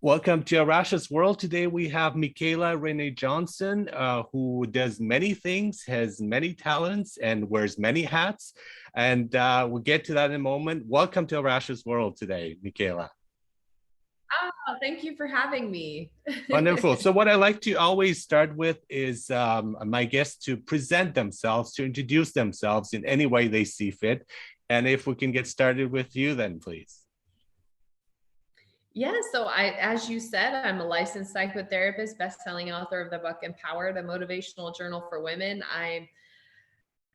Welcome to Arash's World. Today we have Michaela Renee Johnson, who does many things, has many talents, and wears many hats. And we'll get to that in a moment. Welcome to Arash's World today, Michaela. Oh, thank you for having me. Wonderful. So what I like to always start with is my guests to present themselves, to introduce themselves in any way they see fit. And if we can get started with you, then please. Yeah, so as you said, I'm a licensed psychotherapist, best-selling author of the book Empowered, a motivational journal for women.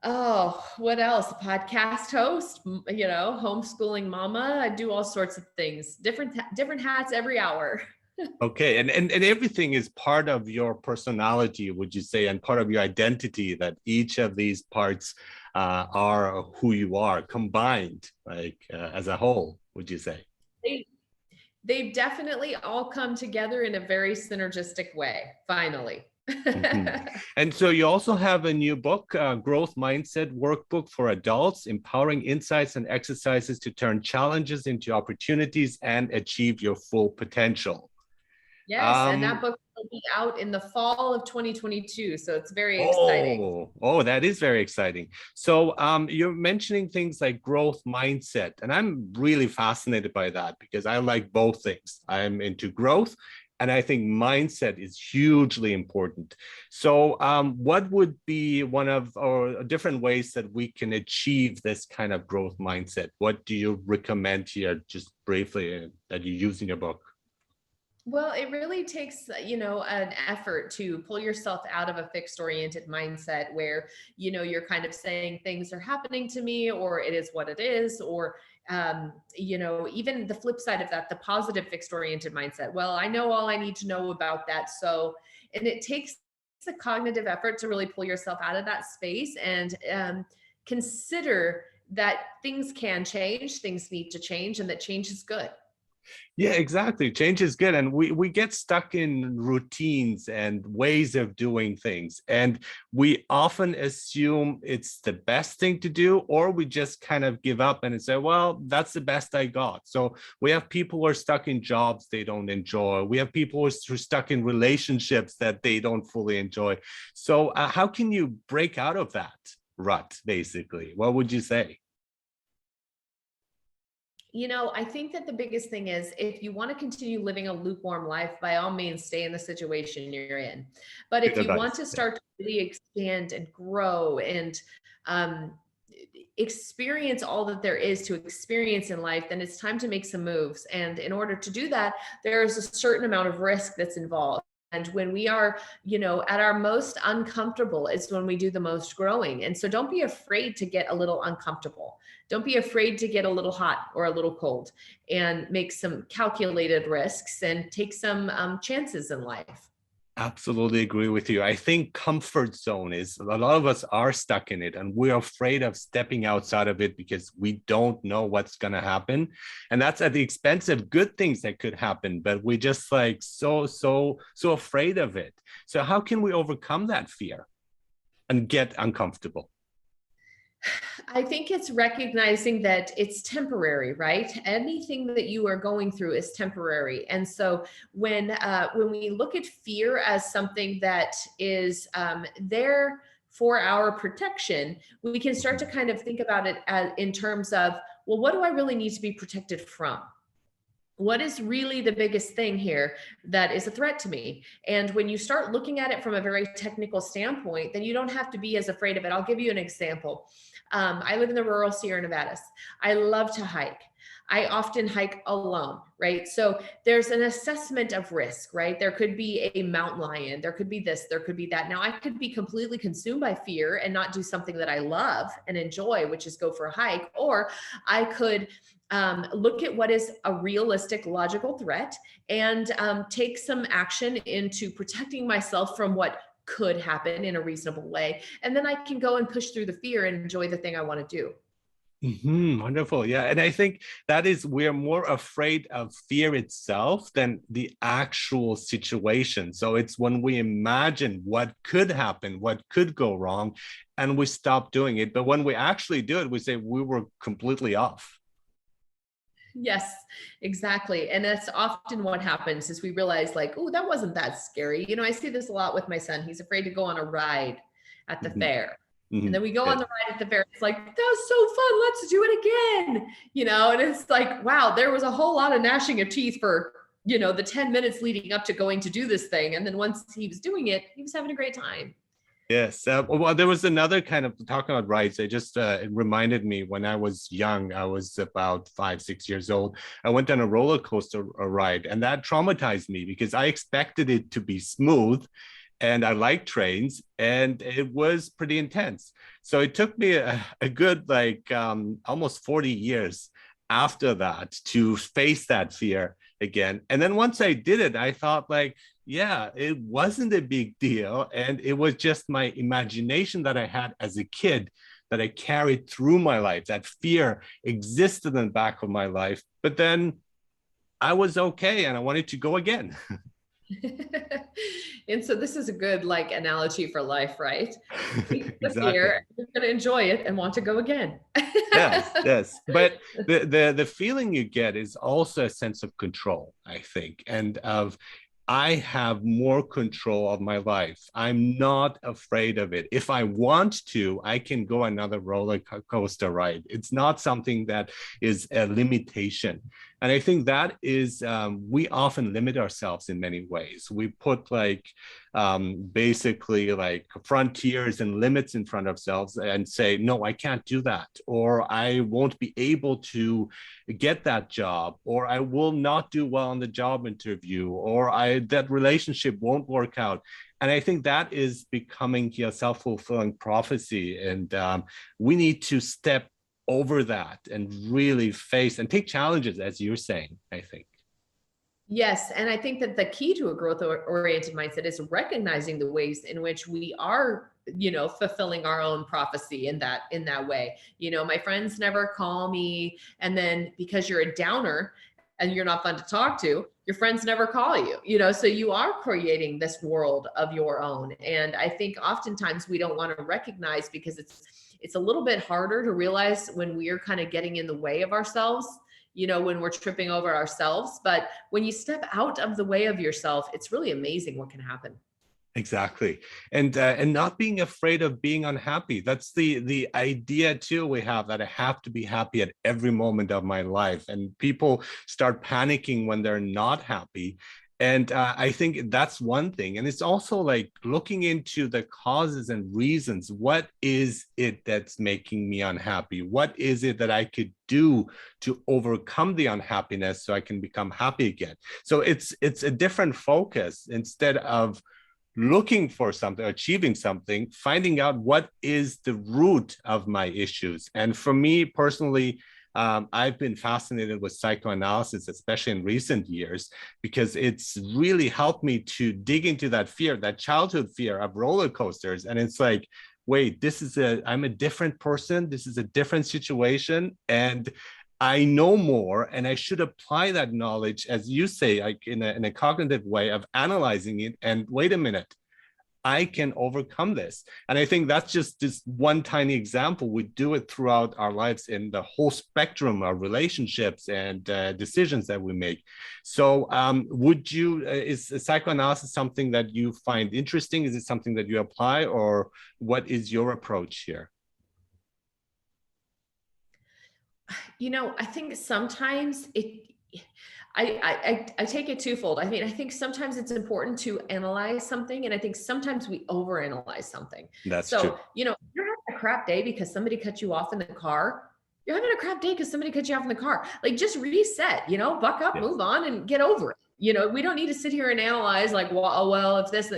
What else? Podcast host, homeschooling mama. I do all sorts of things, different hats every hour. Okay, and everything is part of your personality, would you say, and part of your identity, that each of these parts are who you are combined, as a whole, would you say? They've definitely all come together in a very synergistic way, finally. Mm-hmm. And so you also have a new book, Growth Mindset Workbook for Adults, Empowering Insights and Exercises to Turn Challenges into Opportunities and Achieve Your Full Potential. Yes, and that book will be out in the fall of 2022, so it's very exciting. Oh, that is very exciting. So you're mentioning things like growth mindset, and I'm really fascinated by that because I like both things. I'm into growth, and I think mindset is hugely important. So what would be one of or different ways that we can achieve this kind of growth mindset? What do you recommend here, just briefly, that you use in your book? Well, it really takes, an effort to pull yourself out of a fixed oriented mindset where, you're kind of saying things are happening to me, or it is what it is, or, even the flip side of that, the positive fixed oriented mindset. Well, I know all I need to know about that. So, and it takes a cognitive effort to really pull yourself out of that space and consider that things can change, things need to change, and that change is good. Yeah, exactly. Change is good. And we get stuck in routines and ways of doing things. And we often assume it's the best thing to do, or we just kind of give up and say, well, that's the best I got. So we have people who are stuck in jobs they don't enjoy. We have people who are stuck in relationships that they don't fully enjoy. So how can you break out of that rut, basically? What would you say? I think that the biggest thing is if you want to continue living a lukewarm life, by all means, stay in the situation you're in. But Good if you want advice. to start to really expand and grow and um, experience all that there is to experience in life, then it's time to make some moves. And in order to do that, there's a certain amount of risk that's involved. And when we are, at our most uncomfortable is when we do the most growing. And so don't be afraid to get a little uncomfortable. Don't be afraid to get a little hot or a little cold, and make some calculated risks and take some chances in life. Absolutely agree with you. I think comfort zone is a lot of us are stuck in it and we're afraid of stepping outside of it because we don't know what's going to happen. And that's at the expense of good things that could happen, but we're just like so afraid of it. So how can we overcome that fear and get uncomfortable? I think it's recognizing that it's temporary, right? Anything that you are going through is temporary. And so when we look at fear as something that is there for our protection, we can start to kind of think about it in terms of, well, what do I really need to be protected from? What is really the biggest thing here that is a threat to me? And when you start looking at it from a very technical standpoint, then you don't have to be as afraid of it. I'll give you an example. I live in the rural Sierra Nevadas. I love to hike. I often hike alone, right? So there's an assessment of risk, right? There could be a mountain lion, there could be this, there could be that. Now I could be completely consumed by fear and not do something that I love and enjoy, which is go for a hike, or I could look at what is a realistic, logical threat and take some action into protecting myself from what could happen in a reasonable way. And then I can go and push through the fear and enjoy the thing I want to do. Wonderful. Yeah. And I think that is, we're more afraid of fear itself than the actual situation. So it's when we imagine what could happen, what could go wrong, and we stop doing it. But when we actually do it, we say we were completely off. Yes, exactly. And that's often what happens is we realize like, oh, that wasn't that scary. I see this a lot with my son. He's afraid to go on a ride at the Mhm, fair. And mhm. then we go on Yes. the ride at the fair. It's like, that was so fun. Let's do it again. And it's like, wow, there was a whole lot of gnashing of teeth for, the 10 minutes leading up to going to do this thing. And then once he was doing it, he was having a great time. Yes. Well, there was another kind of talking about rides. It reminded me when I was young, I was about 5, 6 years old. I went on a roller coaster ride, and that traumatized me because I expected it to be smooth, and I like trains, and it was pretty intense. So it took me a good like almost 40 years after that to face that fear again. And then once I did it, I thought like, yeah, it wasn't a big deal. And it was just my imagination that I had as a kid that I carried through my life. That fear existed in the back of my life. But then I was okay and I wanted to go again. And so this is a good like analogy for life, right? Face the Exactly. fear, you're going to enjoy it and want to go again. Yes, yes. But the feeling you get is also a sense of control, I think, and of I have more control of my life. I'm not afraid of it. If I want to, I can go another roller coaster ride. It's not something that is a limitation. And I think that is, we often limit ourselves in many ways. We put like basically like frontiers and limits in front of ourselves and say, no, I can't do that, or I won't be able to get that job, or I will not do well on the job interview, or that relationship won't work out. And I think that is becoming a self-fulfilling prophecy. And we need to step over that and really face and take challenges, as you're saying, I think. Yes, and I think that the key to a growth oriented mindset is recognizing the ways in which we are, fulfilling our own prophecy in that way. My friends never call me, and then because you're a downer and you're not fun to talk to, your friends never call you. So you are creating this world of your own. And I think oftentimes we don't want to recognize because it's a little bit harder to realize when we are kind of getting in the way of ourselves, when we're tripping over ourselves. But when you step out of the way of yourself, it's really amazing what can happen. Exactly. And not being afraid of being unhappy. That's the idea too we have, that I have to be happy at every moment of my life. And people start panicking when they're not happy. And I think that's one thing. And it's also like looking into the causes and reasons. What is it that's making me unhappy? What is it that I could do to overcome the unhappiness so I can become happy again? So it's a different focus. Instead of looking for something, achieving something, finding out what is the root of my issues. And for me personally, I've been fascinated with psychoanalysis, especially in recent years, because it's really helped me to dig into that fear, that childhood fear of roller coasters. And it's like, wait, I'm a different person. This is a different situation. And I know more, and I should apply that knowledge, as you say, like in a cognitive way of analyzing it. And wait a minute, I can overcome this. And I think that's just this one tiny example. We do it throughout our lives in the whole spectrum of relationships and decisions that we make. So, is psychoanalysis something that you find interesting? Is it something that you apply, or what is your approach here? I think sometimes I take it twofold. I mean, I think sometimes it's important to analyze something, and I think sometimes we overanalyze something. That's true. So, you're having a crap day because somebody cut you off in the car. You're having a crap day because somebody cut you off in the car. Like, just reset, buck up, Yes. move on, and get over it. We don't need to sit here and analyze like, well, oh, well, if this,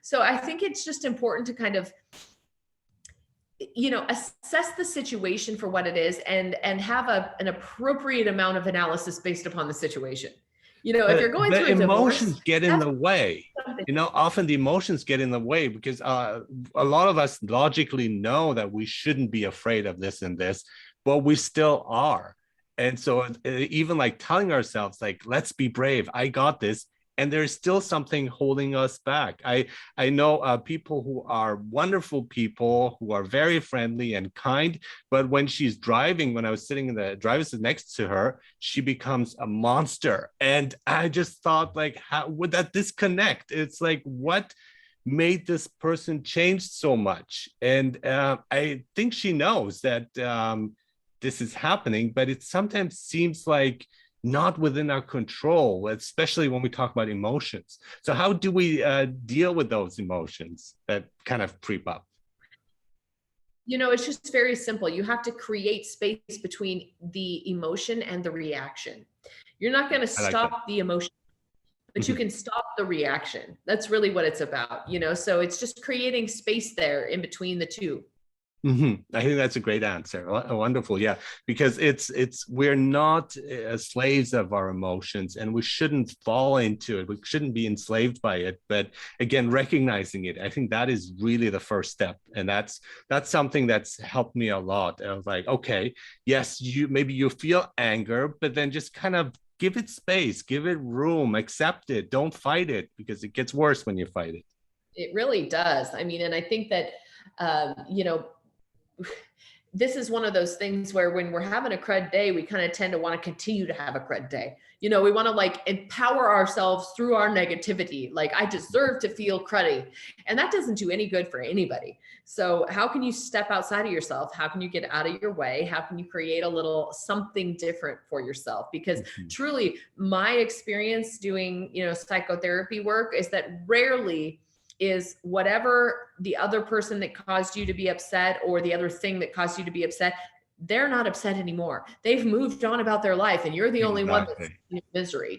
So I think it's just important to kind of assess the situation for what it is, and have an appropriate amount of analysis based upon the situation. If you're going The through a divorce, emotions get in that's the way. something. Often the emotions get in the way because a lot of us logically know that we shouldn't be afraid of this and this, but we still are. And so even like telling ourselves like, let's be brave, I got this, and there's still something holding us back. I know people who are wonderful people, who are very friendly and kind, but when she's driving, when I was sitting in the driver's seat next to her, she becomes a monster. And I just thought, like, how would that disconnect? It's like, what made this person change so much? And I think she knows that this is happening, but it sometimes seems like not within our control, especially when we talk about emotions. So how do we deal with those emotions that kind of creep up? It's just very simple. You have to create space between the emotion and the reaction. You're not going to I like that. stop the emotion, but you Mhm. can stop the reaction. That's really what it's about. So it's just creating space there in between the two. I think that's a great answer. Wonderful, yeah, because it's we're not slaves of our emotions, and we shouldn't fall into it. We shouldn't be enslaved by it. But again, recognizing it, I think that is really the first step, and that's something that's helped me a lot. I was like, okay, yes, maybe you feel anger, but then just kind of give it space, give it room, accept it, don't fight it, because it gets worse when you fight it. It really does. I mean, and I think that, this is one of those things where when we're having a crud day, we kind of tend to want to continue to have a crud day. We want to like empower ourselves through our negativity. Like, I deserve to feel cruddy. And that doesn't do any good for anybody. So how can you step outside of yourself? How can you get out of your way? How can you create a little something different for yourself? Because Mhm. truly, my experience doing, psychotherapy work is that rarely is whatever the other person that caused you to be upset or the other thing that caused you to be upset, they're not upset anymore. They've moved on about their life, and you're the only one that's Exactly. in misery.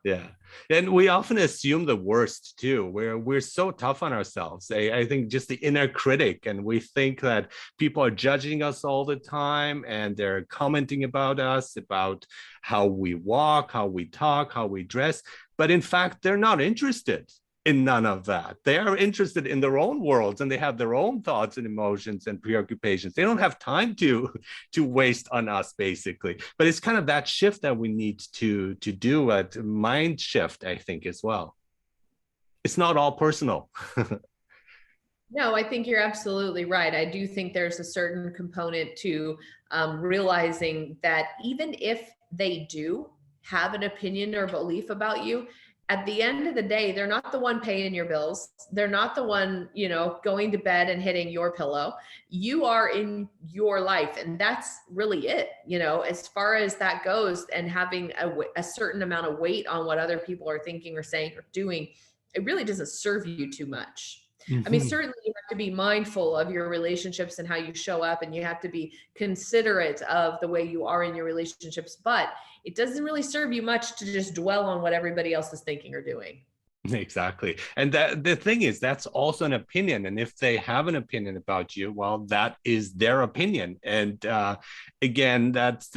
Yeah. And we often assume the worst too. We're so tough on ourselves. I think just the inner critic, and we think that people are judging us all the time, and they're commenting about us, about how we walk, how we talk, how we dress. But in fact, they're not interested in none of that. They are interested in their own worlds, and they have their own thoughts and emotions and preoccupations. They don't have time to waste on us, basically. But it's kind of that shift that we need to do, a mind shift, I think, as well. It's not all personal. No, I think you're absolutely right. I do think there's a certain component to realizing that even if they do have an opinion or belief about you, at the end of the day, they're not the one paying your bills. They're not the one, going to bed and hitting your pillow. You are in your life, and that's really it. As far as that goes, and having a certain amount of weight on what other people are thinking or saying or doing, it really doesn't serve you too much. I mean, Mhm. certainly you have to be mindful of your relationships and how you show up, and you have to be considerate of the way you are in your relationships, but it doesn't really serve you much to just dwell on what everybody else is thinking or doing. Exactly. And that the thing is, that's also an opinion. And if they have an opinion about you, well, that is their opinion. And again, that's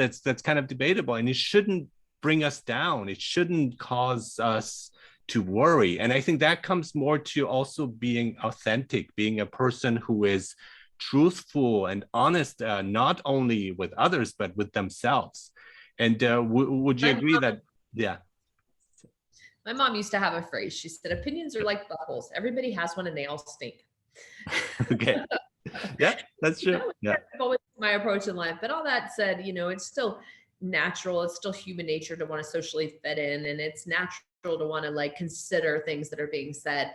kind of debatable. And it shouldn't bring us down. It shouldn't cause us to worry. And I think that comes more to also being authentic, being a person who is truthful and honest, not only with others, but with themselves. And would you My agree that, yeah, My mom used to have a phrase. She said, opinions are like buttholes. Everybody has one and they all stink. okay. Yeah, that's true. Yeah. That's always my approach in life. But all that said, it's still natural. It's still human nature to want to socially fit in. And it's natural to want to like consider things that are being said.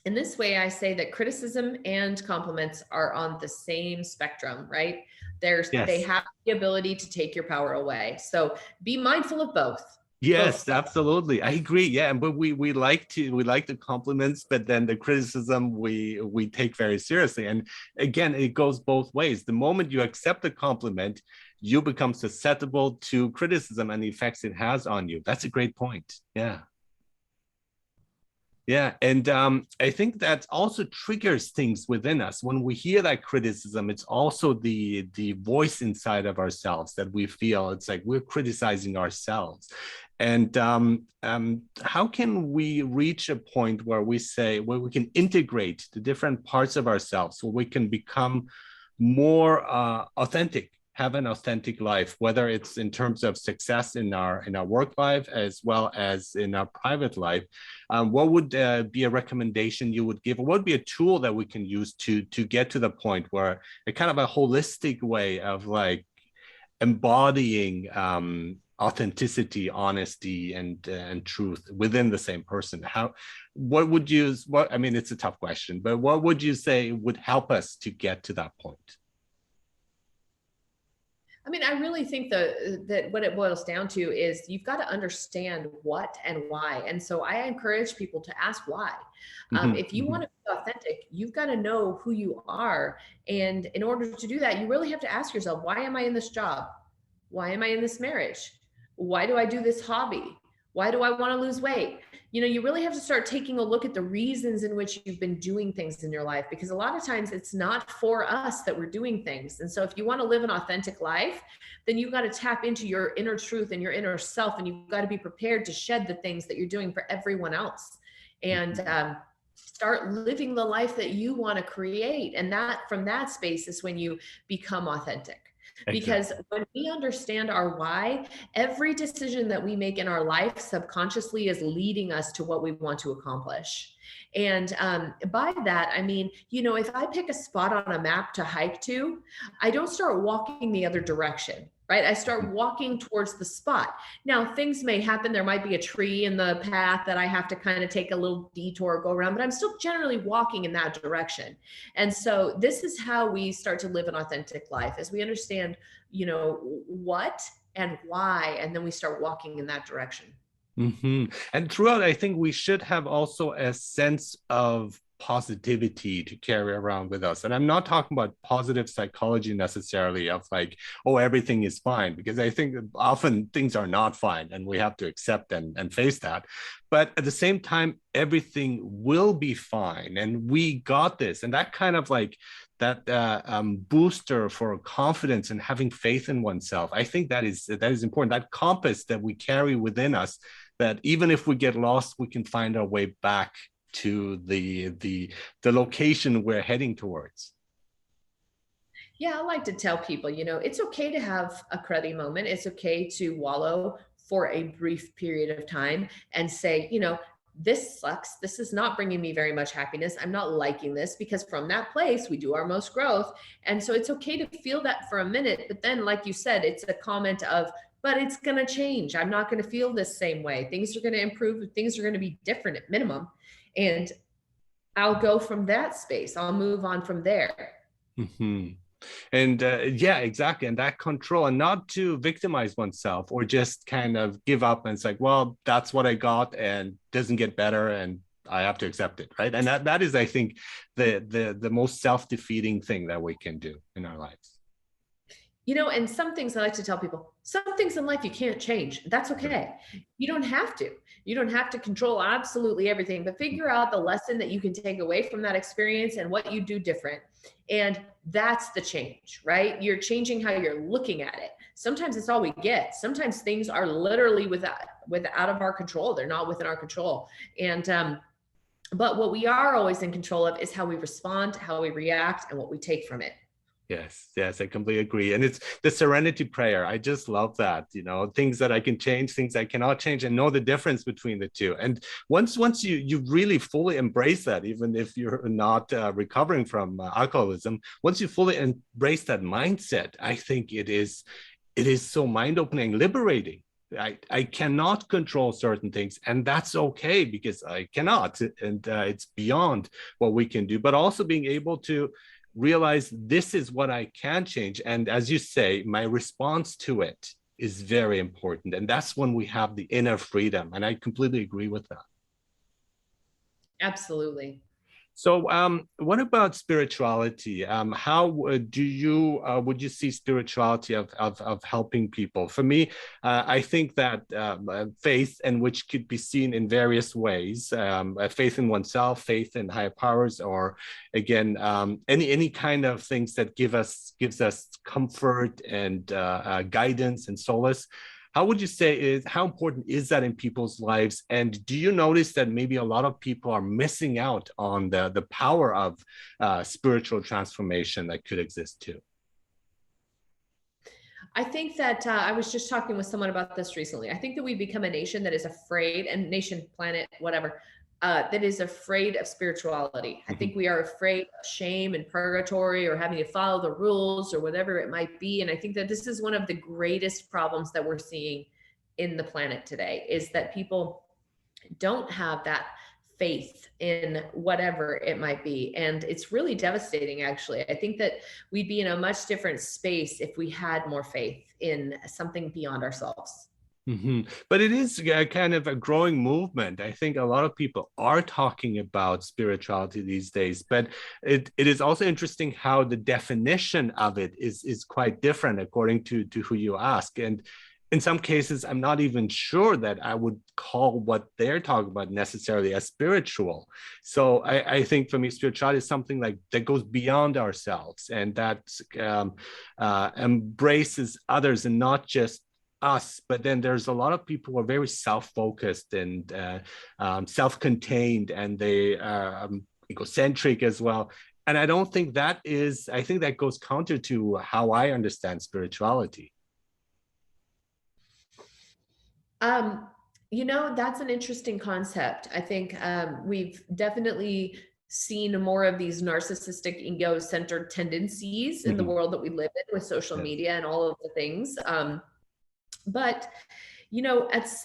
In this way, I say that criticism and compliments are on the same spectrum, right? They Yes. have the ability to take your power away. So be mindful of both Yes, sides. absolutely. I agree. Yeah, but we like the compliments, but then the criticism we take very seriously. And again, it goes both ways. The moment you accept a compliment, you become susceptible to criticism and the effects it has on you. That's a great point. Yeah. Yeah, and I think that also triggers things within us. When we hear that criticism, it's also the voice inside of ourselves that we feel. It's like we're criticizing ourselves. And how can we reach a point where we can integrate the different parts of ourselves, so we can become more authentic? have an authentic life, whether it's in terms of success in our work life as well as in our private life, what would be a recommendation you would give? What would be a tool that we can use to get to the point where a kind of a holistic way of like embodying authenticity, honesty, and truth within the same person? What would you, what, I mean, it's a tough question, but what would you say would help us to get to that point? I mean, I really think that what it boils down to is you've got to understand what and why. And so I encourage people to ask why. Mm-hmm, If you mm-hmm. want to be authentic, you've got to know who you are. And in order to do that, you really have to ask yourself, why am I in this job? Why am I in this marriage? Why do I do this hobby? Why do I want to lose weight? You know, you really have to start taking a look at the reasons in which you've been doing things in your life, because a lot of times it's not for us that we're doing things. And so if you want to live an authentic life, then you've got to tap into your inner truth and your inner self, and you've got to be prepared to shed the things that you're doing for everyone else, and start living the life that you want to create. And that, from that space, is when you become authentic. Because Exactly. when we understand our why, every decision that we make in our life subconsciously is leading us to what we want to accomplish. And by that, I mean, you know, if I pick a spot on a map to hike to, I don't start walking the other direction, right? I start walking towards the spot. Now, things may happen. There might be a tree in the path that I have to kind of take a little detour, go around, but I'm still generally walking in that direction. And so this is how we start to live an authentic life, as we understand, you know, what and why, and then we start walking in that direction. Mm-hmm. And throughout, I think we should have also a sense of positivity to carry around with us. And I'm not talking about positive psychology necessarily of like, oh, everything is fine, because I think often things are not fine and we have to accept and face that. But at the same time, everything will be fine and we got this. And that kind of like that booster for confidence and having faith in oneself, I think that is important. That compass that we carry within us, that even if we get lost, we can find our way back to the location we're heading towards. Yeah, I like to tell people, you know, it's okay to have a cruddy moment. It's okay to wallow for a brief period of time and say, you know, this sucks. This is not bringing me very much happiness. I'm not liking this, because from that place, we do our most growth. And so it's okay to feel that for a minute. But then, like you said, it's a comment of, but it's going to change. I'm not going to feel this same way. Things are going to improve. Things are going to be different at minimum. And I'll go from that space. I'll move on from there. Mm-hmm. And yeah, exactly. And that control, and not to victimize oneself or just kind of give up and it's like, well, that's what I got and doesn't get better and I have to accept it, right? And that is, I think, the most self-defeating thing that we can do in our lives. You know, and some things I like to tell people, some things in life you can't change. That's Right. okay. You don't have to. You don't have to control absolutely everything, but figure out the lesson that you can take away from that experience and what you do different. And that's the change, right? You're changing how you're looking at it. Sometimes it's all we get. Sometimes things are literally without of our control. They're not within our control. And but what we are always in control of is how we respond, how we react, and what we take from it. Yes, yes, I completely agree. And it's the serenity prayer. I just love that, you know, things that I can change, things I cannot change, and know the difference between the two. And once you really fully embrace that, even if you're not recovering from alcoholism, once you fully embrace that mindset, I think it is so mind-opening, liberating. I cannot control certain things, and that's okay because I cannot, and it's beyond what we can do. But also being able to realize this is what I can change. And as you say, my response to it is very important. And that's when we have the inner freedom. And I completely agree with that. Absolutely. So, what about spirituality? How do you would you see spirituality of helping people? For me, I think that faith, and which could be seen in various ways, faith in oneself, faith in higher powers, or again, any kind of things that gives us comfort and guidance and solace. How would you say how important is that in people's lives? And do you notice that maybe a lot of people are missing out on the power of spiritual transformation that could exist too? I think that I was just talking with someone about this recently. I think that we've become a nation that is afraid, and nation, planet, whatever, that is afraid of spirituality. I think we are afraid of shame and purgatory, or having to follow the rules, or whatever it might be. And I think that this is one of the greatest problems that we're seeing in the planet today, is that people don't have that faith in whatever it might be. And it's really devastating, actually. I think that we'd be in a much different space if we had more faith in something beyond ourselves. But it is kind of a growing movement. I think a lot of people are talking about spirituality these days, but it is also interesting how the definition of it is quite different according to who you ask. And in some cases, I'm not even sure that I would call what they're talking about necessarily as spiritual. So I think for me, spirituality is something like that goes beyond ourselves, and that embraces others and not just us. But then there's a lot of people who are very self-focused and self-contained, and they are egocentric as well. And I don't think that is, I think that goes counter to how I understand spirituality. That's an interesting concept. I think we've definitely seen more of these narcissistic, ego-centered tendencies in the world that we live in with social media and all of the things. But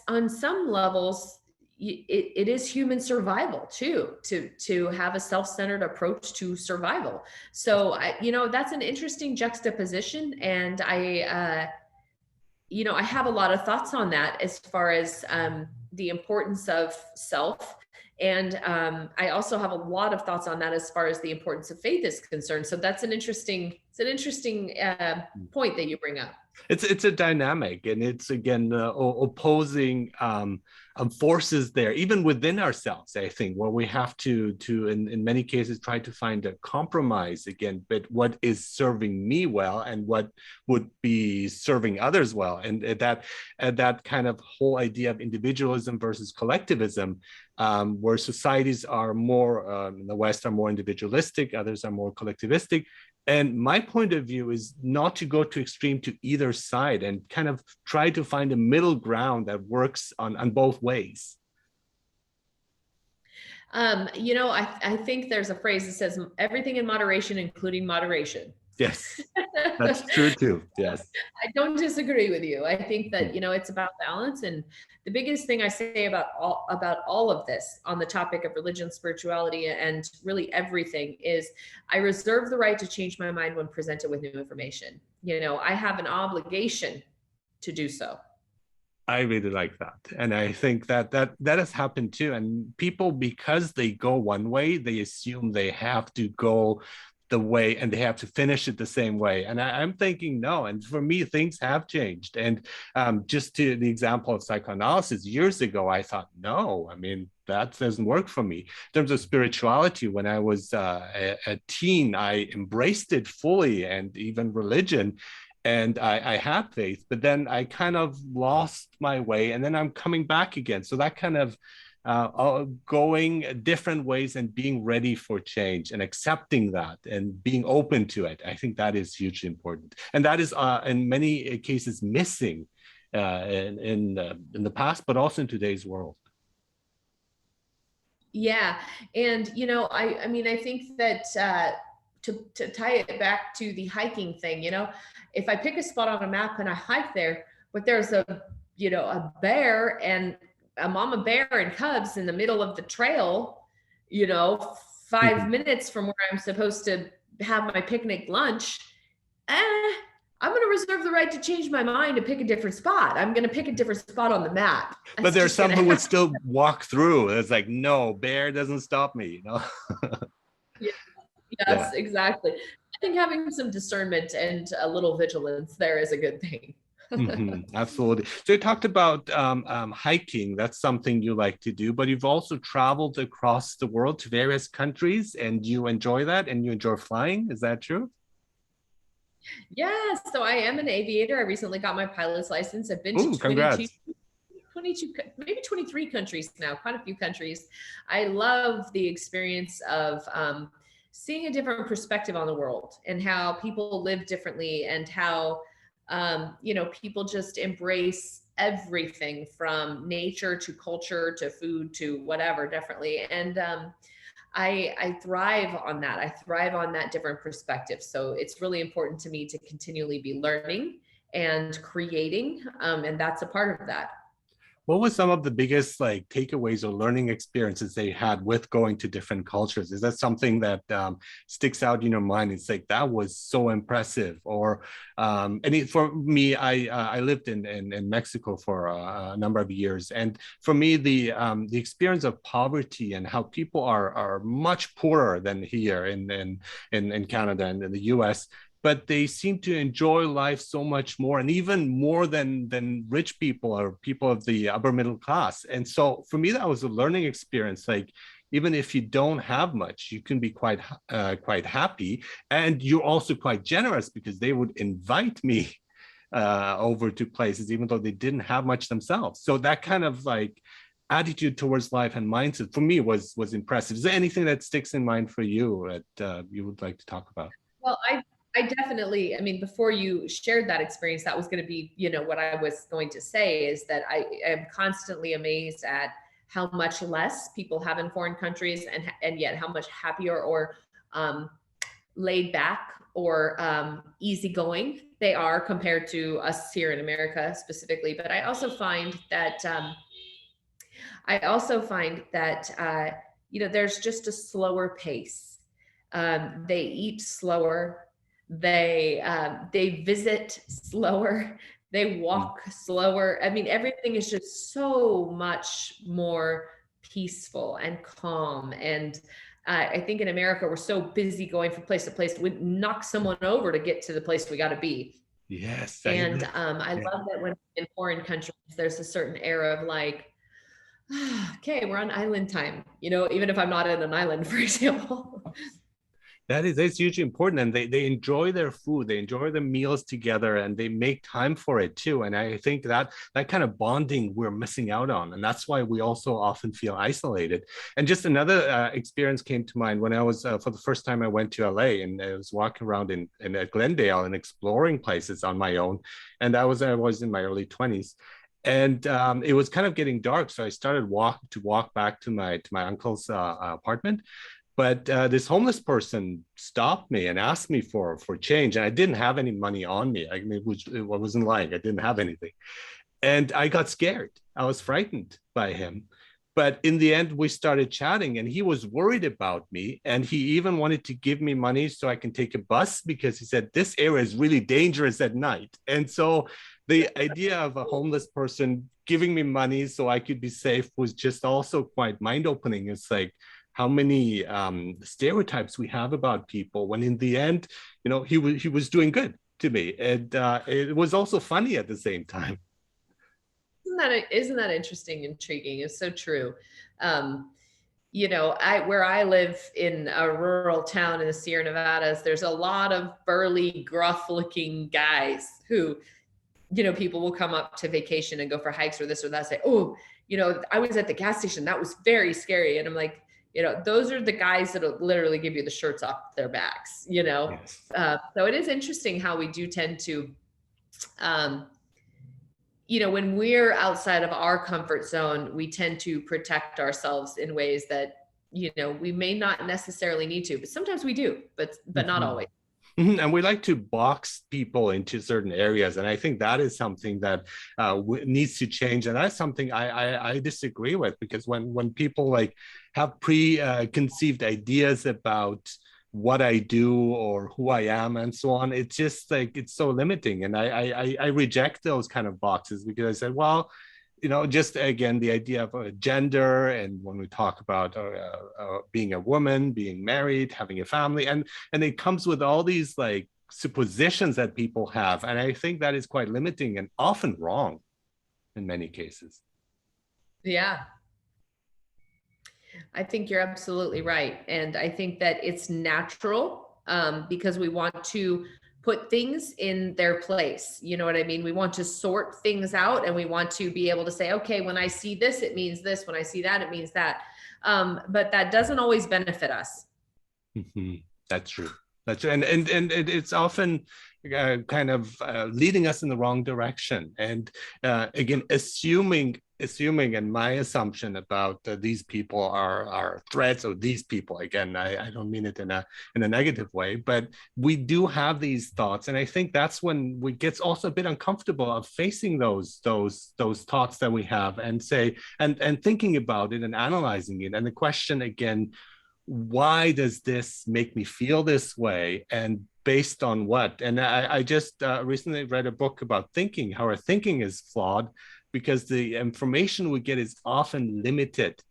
on some levels, it is human survival too, to have a self-centered approach to survival. So that's an interesting juxtaposition, and I have a lot of thoughts on that as far as the importance of self. And I also have a lot of thoughts on that as far as the importance of faith is concerned. So that's an interesting point that you bring up. It's a dynamic, and it's again opposing forces there, even within ourselves. I think where we have to in many cases try to find a compromise again, but what is serving me well and what would be serving others well, and that kind of whole idea of individualism versus collectivism, where societies are more in the West are more individualistic, others are more collectivistic. And my point of view is not to go to extreme to either side, and kind of try to find a middle ground that works on both ways. I think there's a phrase that says everything in moderation, including moderation. Yes, that's true too. Yes. I don't disagree with you. I think that, it's about balance. And the biggest thing I say about all of this on the topic of religion, spirituality, and really everything is I reserve the right to change my mind when presented with new information. I have an obligation to do so. I really like that. And I think that has happened too. And people, because they go one way, they assume they have to go the way and they have to finish it the same way. And I'm thinking no. And for me, things have changed. And just to the example of psychoanalysis, years ago, I thought, no, I mean, that doesn't work for me. In terms of spirituality, when I was a teen, I embraced it fully, and even religion. And I had faith, but then I kind of lost my way, and then I'm coming back again. So that kind of going different ways and being ready for change and accepting that and being open to it, I think that is hugely important. And that is in many cases missing in the past, but also in today's world. Yeah. And, I mean, I think that to tie it back to the hiking thing, if I pick a spot on a map and I hike there, but there's a bear and a mama bear and cubs in the middle of the trail, 5 minutes from where I'm supposed to have my picnic lunch, I'm going to reserve the right to change my mind and pick a different spot. I'm going to pick a different spot on the map. But there's some who would still walk through. It's like, no, bear doesn't stop me, Yes, yeah. Exactly. I think having some discernment and a little vigilance there is a good thing. Absolutely. So you talked about hiking. That's something you like to do, but you've also traveled across the world to various countries, and you enjoy that, and you enjoy flying. Is that true? Yeah, so I am an aviator. I recently got my pilot's license. I've been to 22, maybe 23 countries now, quite a few countries. I love the experience of seeing a different perspective on the world and how people live differently, and how People just embrace everything from nature to culture to food to whatever, definitely. And I thrive on that. I thrive on that different perspective. So it's really important to me to continually be learning and creating. And that's a part of that. What was some of the biggest like takeaways or learning experiences they had with going to different cultures? Is that something that sticks out in your mind? It's like that was so impressive. Or for me, I lived in Mexico for a number of years, and for me, the experience of poverty and how people are much poorer than here in Canada and in the U.S., but they seem to enjoy life so much more, and even more than rich people or people of the upper middle class. And so for me, that was a learning experience. Like, even if you don't have much, you can be quite happy, and you're also quite generous because they would invite me over to places even though they didn't have much themselves. So that kind of like attitude towards life and mindset for me was impressive. Is there anything that sticks in mind for you that you would like to talk about? Well, I definitely, I mean, before you shared that experience, that was going to be, what I was going to say is that I am constantly amazed at how much less people have in foreign countries, and yet how much happier or um, laid back or easygoing they are compared to us here in America specifically. But I also find that there's just a slower pace. They eat slower. They visit slower. They walk slower. I mean, everything is just so much more peaceful and calm. And I think in America, we're so busy going from place to place, we knock someone over to get to the place we got to be. Yes, And I yeah. love that when in foreign countries, there's a certain era of like, okay, we're on island time, even if I'm not in an island, for example. That's hugely important, and they enjoy their food, they enjoy the meals together, and they make time for it too. And I think that kind of bonding we're missing out on, and that's why we also often feel isolated. And just another experience came to mind when I was for the first time I went to LA, and I was walking around in Glendale and exploring places on my own, and I was in my early 20s. And it was kind of getting dark, so I started walk back to my uncle's apartment. But this homeless person stopped me and asked me for change, and I didn't have any money on me. I mean, I wasn't lying. I didn't have anything, and I got scared. I was frightened by him. But in the end, we started chatting, and he was worried about me, and he even wanted to give me money so I can take a bus because he said this area is really dangerous at night. And so the idea of a homeless person giving me money so I could be safe was just also quite mind-opening. It's like how many stereotypes we have about people when in the end, he was doing good to me. And it was also funny at the same time. Isn't that interesting, intriguing? It's so true. Where I live in a rural town in the Sierra Nevadas, there's a lot of burly, gruff-looking guys who, people will come up to vacation and go for hikes or this or that, say, oh, I was at the gas station, that was very scary. And I'm like, those are the guys that'll literally give you the shirts off their backs, Yes. So it is interesting how we do tend to, when we're outside of our comfort zone, we tend to protect ourselves in ways that, we may not necessarily need to, but sometimes we do, but not always. And we like to box people into certain areas, and I think that is something that needs to change. And that's something I disagree with, because when people like have preconceived ideas about what I do or who I am and so on, it's just like it's so limiting, and I reject those kind of boxes because I said, well, just again, the idea of a gender, and when we talk about being a woman, being married, having a family, and it comes with all these like suppositions that people have, and I think that is quite limiting and often wrong in many cases. Yeah, I think you're absolutely right. And I think that it's natural, because we want to put things in their place. You know what I mean? We want to sort things out, and we want to be able to say, okay, when I see this, it means this. When I see that, it means that. But that doesn't always benefit us. Mhm. That's true. That's right. And it's often kind of leading us in the wrong direction. And again, assuming, and my assumption about these people are threats, or these people, again, I don't mean it in a negative way, but we do have these thoughts, and I think that's when we get also a bit uncomfortable of facing those thoughts that we have, and say and thinking about it and analyzing it. And the question again, why does this make me feel this way, and based on what? And I just recently read a book about thinking, how our thinking is flawed, because the information we get is often limited,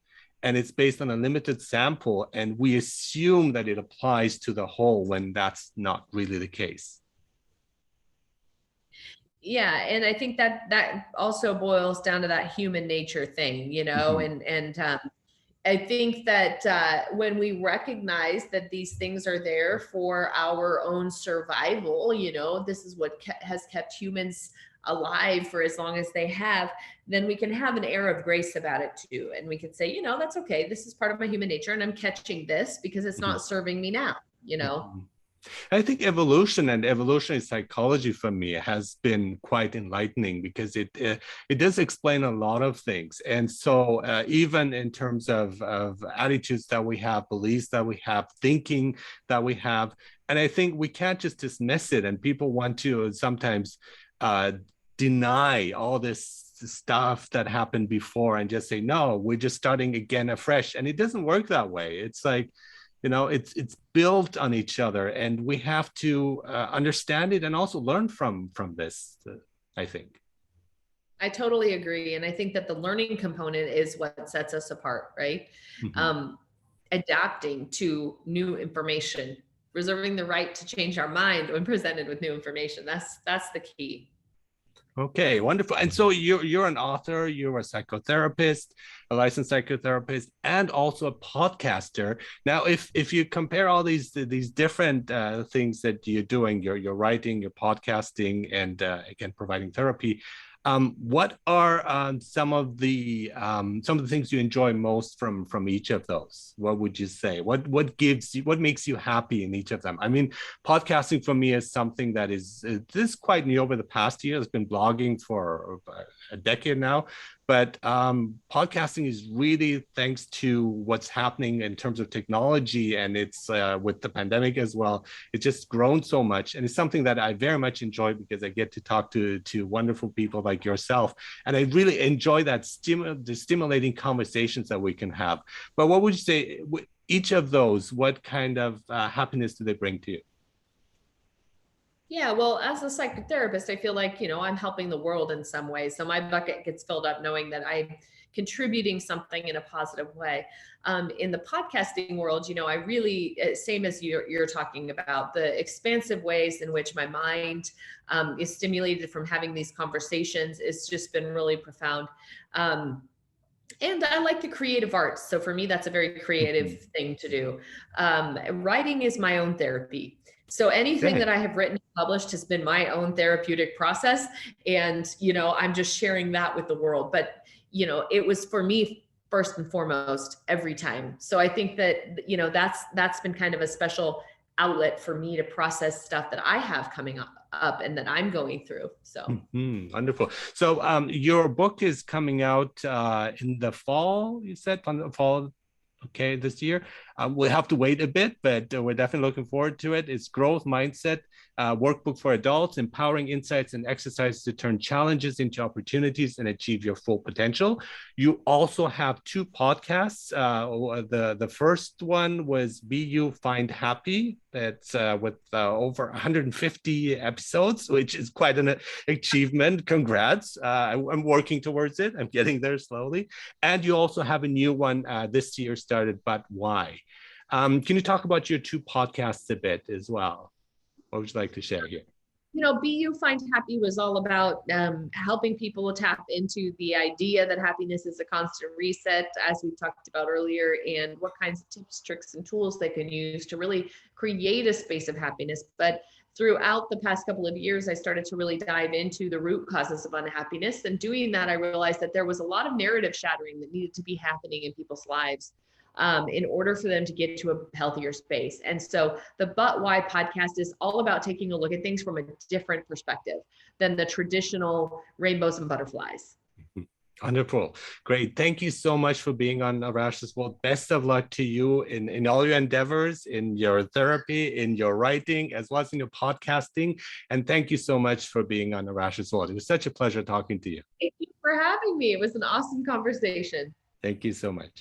and it's based on a limited sample, and we assume that it applies to the whole when that's not really the case. Yeah, and I think that that also boils down to that human nature thing, you know, Mhm. and I think that when we recognize that these things are there for our own survival, you know, this is what has kept humans alive for as long as they have, then we can have an air of grace about it too. And we can say, you know, that's okay. This is part of my human nature, and I'm catching this because it's Mhm. not serving me now, you know? Mhm. I think evolution and evolutionary psychology for me has been quite enlightening, because it does explain a lot of things. And so even in terms of attitudes that we have, beliefs that we have, thinking that we have, and I think we can't just dismiss it. And people want to sometimes uh, deny all this stuff that happened before and just say, no, we're just starting again afresh. And it doesn't work that way. It's like, it's built on each other, and we have to understand it and also learn from this, I think. I totally agree. And I think that the learning component is what sets us apart, right? Mhm. Um, Adapting to new information, reserving the right to change our mind when presented with new information. That's the key. Okay, wonderful. And so you're an author, you're a psychotherapist, a licensed psychotherapist, and also a podcaster. Now, if you compare all these different things that you're doing, you're writing, you're podcasting, and again providing therapy, what are some of the things you enjoy most from each of those? What would you say? What makes you happy in each of them? I mean, podcasting for me is something that is this is quite new over the past year. I've been blogging for a decade now, but podcasting is really thanks to what's happening in terms of technology, and it's with the pandemic as well. It's just grown so much, and it's something that I very much enjoy, because I get to talk to wonderful people like yourself, and I really enjoy the stimulating conversations that we can have. But what would you say? Each of those, what kind of happiness do they bring to you? Yeah, well, as a psychotherapist, I feel like, you know, I'm helping the world in some way. So my bucket gets filled up knowing that I'm contributing something in a positive way. In the podcasting world, you know, I really, same as you're talking about, the expansive ways in which my mind is stimulated from having these conversations, it's just been really profound. And I like the creative arts. So for me, that's a very creative Mhm. thing to do. Writing is my own therapy. So anything that Okay. I have written and published has been my own therapeutic process. And, you know, I'm just sharing that with the world. But, you know, it was for me first and foremost every time. So I think that, you know, that's been kind of a special outlet for me to process stuff that I have coming up and that I'm going through. So Wonderful. So, your book is coming out in the fall. You said on the fall, okay, this year. We'll have to wait a bit, but we're definitely looking forward to it. It's Growth Mindset, Workbook for Adults, Empowering Insights and Exercises to Turn Challenges into Opportunities and Achieve Your Full Potential. You also have two podcasts. The first one was Be You Find Happy. That's with over 150 episodes, which is quite an achievement. Congrats. I'm working towards it. I'm getting there slowly. And you also have a new one this year started, But Why? Can you talk about your two podcasts a bit as well? What would you like to share here? you know, Be You Find Happy was all about helping people tap into the idea that happiness is a constant reset, as we talked about earlier, and what kinds of tips, tricks, and tools they can use to really create a space of happiness. But throughout the past couple of years, I started to really dive into the root causes of unhappiness. And doing that, I realized that there was a lot of narrative shattering that needed to be happening in people's lives. in order for them to get to a healthier space. And so the But Why podcast is all about taking a look at things from a different perspective than the traditional rainbows and butterflies. Wonderful. Great. Thank you so much for being on Arash's World. Best of luck to you in all your endeavors, in your therapy, in your writing, as well as in your podcasting. And thank you so much for being on Arash's World. It was such a pleasure talking to you. Thank you for having me. It was an awesome conversation. Thank you so much.